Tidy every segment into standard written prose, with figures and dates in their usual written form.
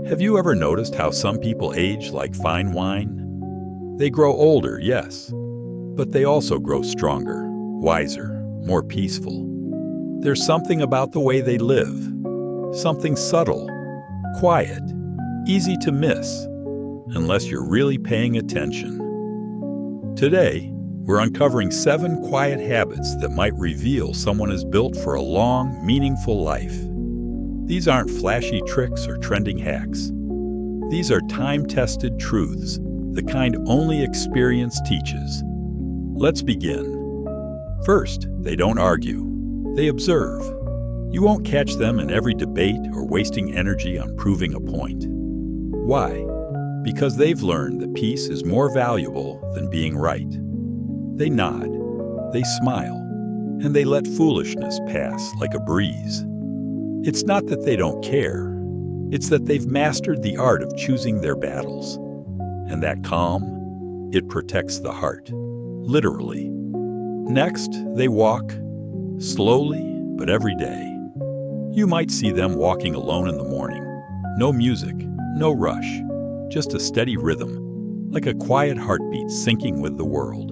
Have you ever noticed how some people age like fine wine? They grow older, yes, but they also grow stronger, wiser, more peaceful. There's something about the way they live, something subtle, quiet, easy to miss, unless you're really paying attention. Today, we're uncovering 7 quiet habits that might reveal someone is built for a long, meaningful life. These aren't flashy tricks or trending hacks. These are time-tested truths, the kind only experience teaches. Let's begin. First, they don't argue. They observe. You won't catch them in every debate or wasting energy on proving a point. Why? Because they've learned that peace is more valuable than being right. They nod, they smile, and they let foolishness pass like a breeze. It's not that they don't care, it's that they've mastered the art of choosing their battles. And that calm, it protects the heart, literally. Next, they walk, slowly but every day. You might see them walking alone in the morning. No music, no rush, just a steady rhythm, like a quiet heartbeat syncing with the world.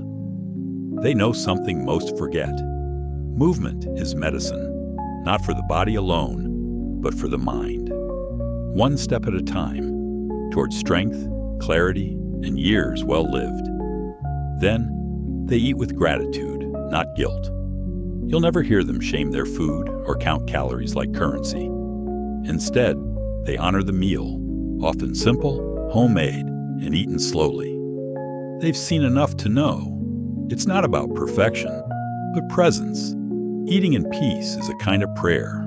They know something most forget. Movement is medicine, not for the body alone, but for the mind. One step at a time, towards strength, clarity, and years well lived. Then, they eat with gratitude, not guilt. You'll never hear them shame their food or count calories like currency. Instead, they honor the meal, often simple, homemade, and eaten slowly. They've seen enough to know it's not about perfection, but presence. Eating in peace is a kind of prayer,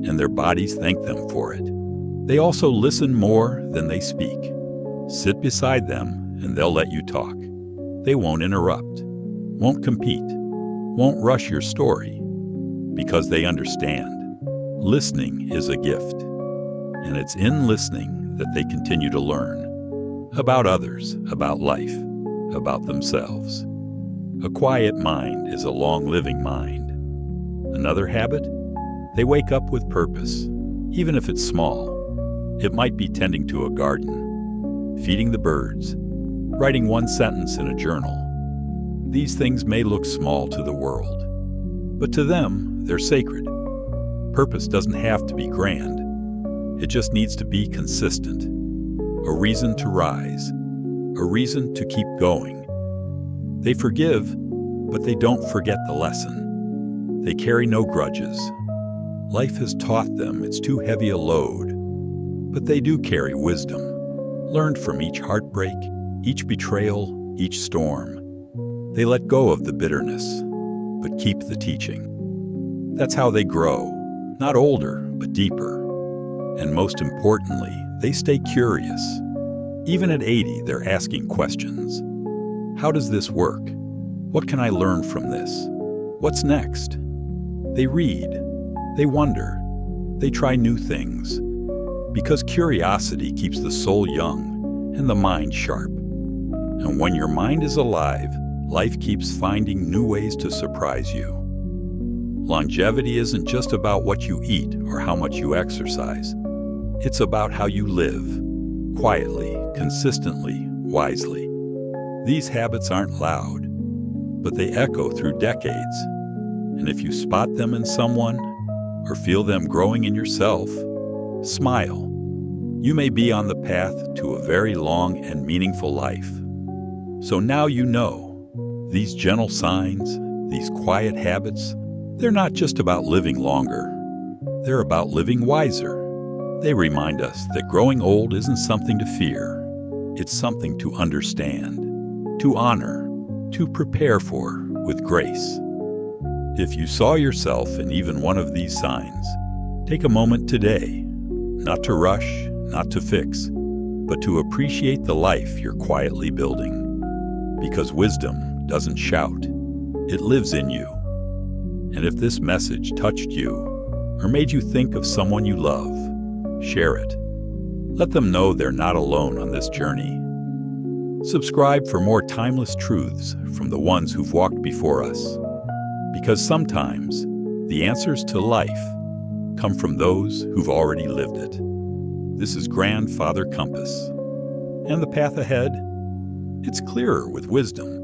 and their bodies thank them for it. They also listen more than they speak. Sit beside them, and they'll let you talk. They won't interrupt, won't compete, won't rush your story, because they understand. Listening is a gift, and it's in listening that they continue to learn about others, about life, about themselves. A quiet mind is a long-living mind. Another habit? They wake up with purpose, even if it's small. It might be tending to a garden, feeding the birds, writing one sentence in a journal. These things may look small to the world, but to them, they're sacred. Purpose doesn't have to be grand. It just needs to be consistent. A reason to rise, a reason to keep going. They forgive, but they don't forget the lesson. They carry no grudges. Life has taught them it's too heavy a load, but they do carry wisdom, learned from each heartbreak, each betrayal, each storm. They let go of the bitterness, but keep the teaching. That's how they grow, not older, but deeper. And most importantly, they stay curious. Even at 80, they're asking questions. How does this work? What can I learn from this? What's next? They read, they wonder, they try new things. Because curiosity keeps the soul young and the mind sharp. And when your mind is alive, life keeps finding new ways to surprise you. Longevity isn't just about what you eat or how much you exercise. It's about how you live, quietly, consistently, wisely. These habits aren't loud, but they echo through decades. And if you spot them in someone, or feel them growing in yourself, smile. You may be on the path to a very long and meaningful life. So now you know, these gentle signs, these quiet habits, they're not just about living longer. They're about living wiser. They remind us that growing old isn't something to fear. It's something to understand, to honor, to prepare for with grace. If you saw yourself in even one of these signs, take a moment today, not to rush, not to fix, but to appreciate the life you're quietly building. Because wisdom doesn't shout, it lives in you. And if this message touched you, or made you think of someone you love, share it. Let them know they're not alone on this journey. Subscribe for more timeless truths from the ones who've walked before us. Because sometimes the answers to life come from those who've already lived it. This is Grandfather Compass. And the path ahead? It's clearer with wisdom.